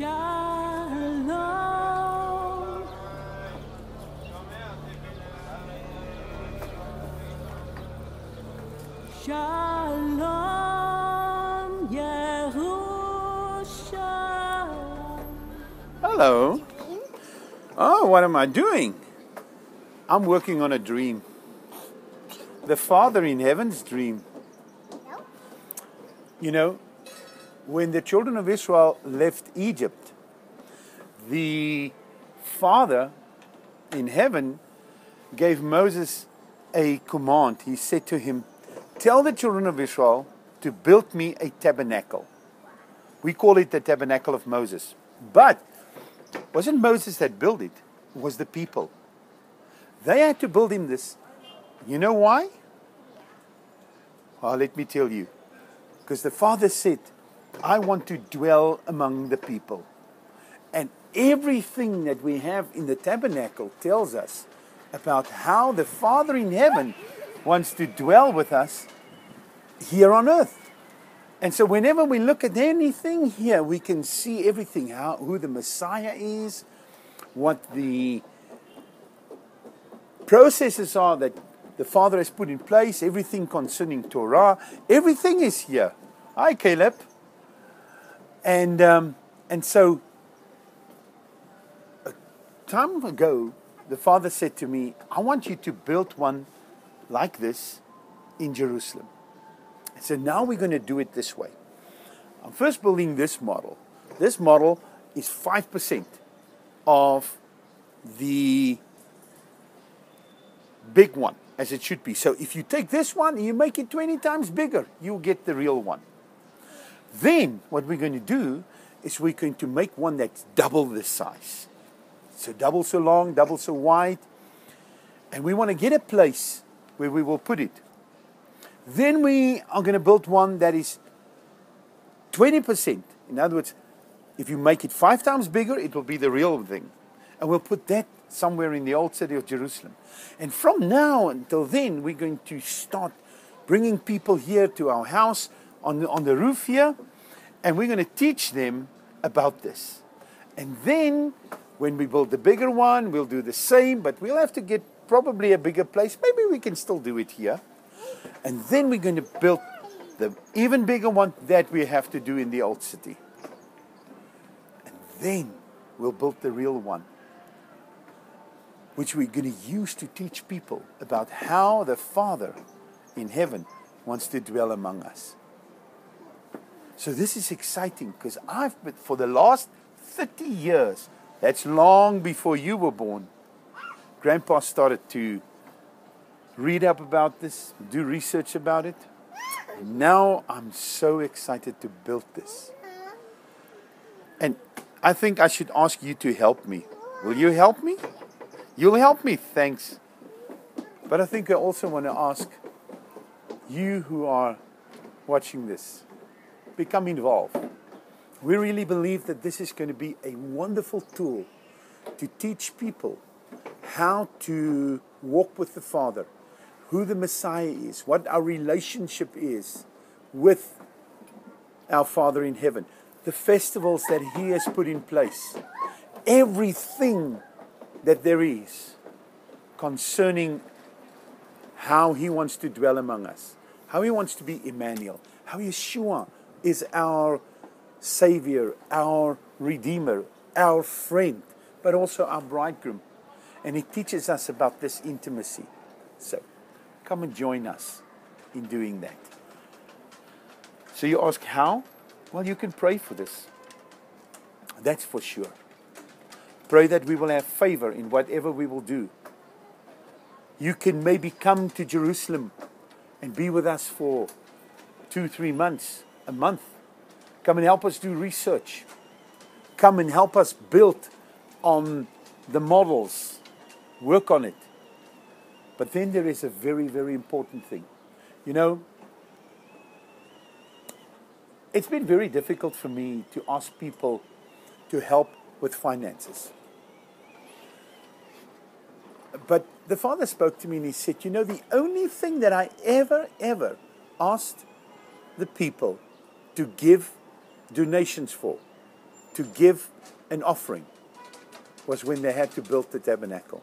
Shalom. Shalom, Yerushalayim. Hello. Oh, what am I doing? I'm working on a dream. The Father in heaven's dream. You know, when the children of Israel left Egypt, the Father in heaven gave Moses a command. He said to him, "Tell the children of Israel to build me a tabernacle." We call it the tabernacle of Moses. But it wasn't Moses that built it, it was the people. They had to build him this. You know why? Well, let me tell you. Because the Father said, "I want to dwell among the people." And everything that we have in the tabernacle tells us about how the Father in heaven wants to dwell with us here on earth. And so whenever we look at anything here, we can see everything, who the Messiah is, what the processes are that the Father has put in place, everything concerning Torah, everything is here. Hi, Caleb. And so, a time ago, the Father said to me, "I want you to build one like this in Jerusalem." So now we're going to do it this way. I'm first building this model. This model is 5% of the big one, as it should be. So if you take this one and you make it 20 times bigger, you'll get the real one. Then what we're going to do is we're going to make one that's double this size. So double so long, double so wide. And we want to get a place where we will put it. Then we are going to build one that is 20%. In other words, if you make it 5 times bigger, it will be the real thing. And we'll put that somewhere in the old city of Jerusalem. And from now until then, we're going to start bringing people here to our house on the roof here. And we're going to teach them about this. And then, when we build the bigger one, we'll do the same. But we'll have to get probably a bigger place. Maybe we can still do it here. And then we're going to build the even bigger one that we have to do in the old city. And then we'll build the real one, which we're going to use to teach people about how the Father in heaven wants to dwell among us. So this is exciting because I've been, for the last 30 years, that's long before you were born, Grandpa started to read up about this, do research about it. Now I'm so excited to build this. And I think I should ask you to help me. Will you help me? You'll help me, thanks. But I think I also want to ask you who are watching this, become involved. We really believe that this is going to be a wonderful tool to teach people how to walk with the Father, who the Messiah is, what our relationship is with our Father in heaven, the festivals that He has put in place, everything that there is concerning how He wants to dwell among us, how He wants to be Emmanuel, how Yeshua is our Savior, our Redeemer, our friend, but also our bridegroom. And He teaches us about this intimacy. So, come and join us in doing that. So you ask how? Well, you can pray for this. That's for sure. Pray that we will have favor in whatever we will do. You can maybe come to Jerusalem and be with us for 2-3 months, a month. Come and help us do research. Come and help us build on the models. Work on it. But then there is a very, very important thing. You know, it's been very difficult for me to ask people to help with finances. But the Father spoke to me and He said, you know, the only thing that I ever asked the people to give donations for to give an offering was when they had to build the tabernacle.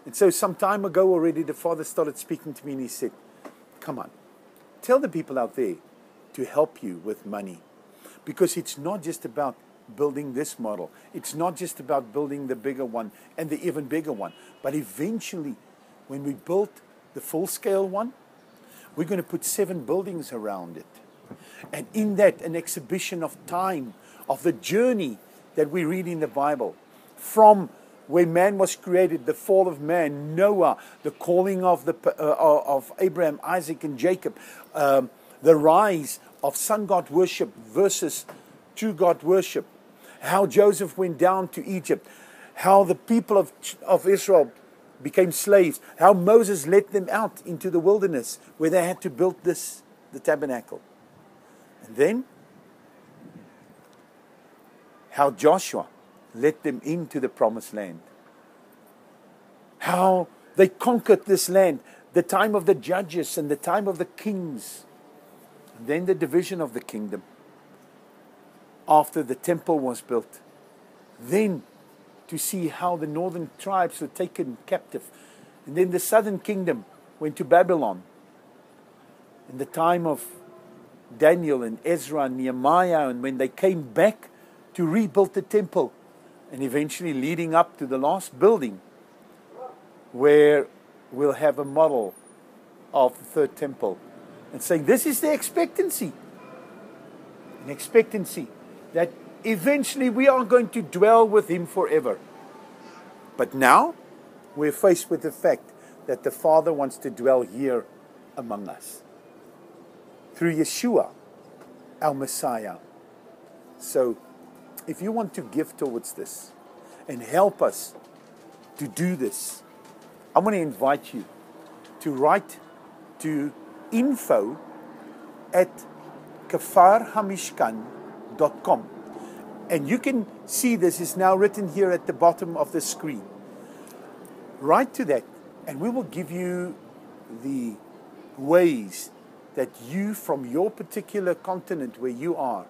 And so some time ago already, the Father started speaking to me and he said, come on, tell the people out there to help you with money. Because it's not just about building this model. It's not just about building the bigger one and the even bigger one. But eventually, when we build the full-scale one, we're going to put 7 buildings around it. And in that, an exhibition of time, of the journey that we read in the Bible, from where man was created, the fall of man, Noah, the calling of Abraham, Isaac, and Jacob, the rise of sun god worship versus true God worship, how Joseph went down to Egypt, how the people of Israel became slaves, how Moses led them out into the wilderness where they had to build the tabernacle. And then how Joshua led them into the promised land. How they conquered this land, the time of the judges and the time of the kings. And then the division of the kingdom after the temple was built. Then to see how the northern tribes were taken captive. And then the southern kingdom went to Babylon. In the time of Daniel and Ezra and Nehemiah, and when they came back to rebuild the temple, and eventually leading up to the last building, where we'll have a model of the third temple, and saying this is the expectancy. An expectancy that eventually we are going to dwell with Him forever. But now we're faced with the fact that the Father wants to dwell here among us through Yeshua, our Messiah. So if you want to give towards this and help us to do this, I'm going to invite you to write to info@kafarhamishkan.com. And you can see this is now written here at the bottom of the screen. Write to that, and we will give you the ways that you, from your particular continent where you are,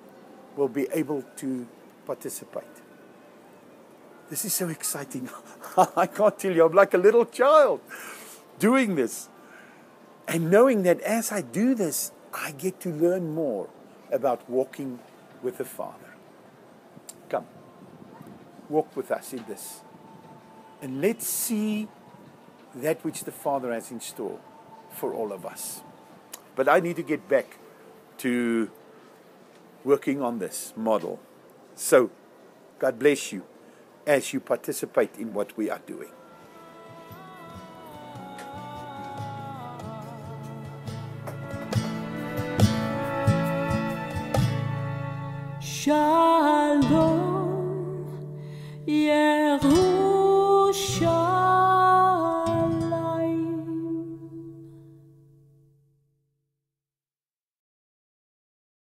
will be able to participate. This is so exciting. I can't tell you, I'm like a little child doing this. And knowing that as I do this, I get to learn more about walking with the Father. Come, walk with us in this. And let's see that which the Father has in store for all of us. But I need to get back to working on this model. So, God bless you as you participate in what we are doing. Shine.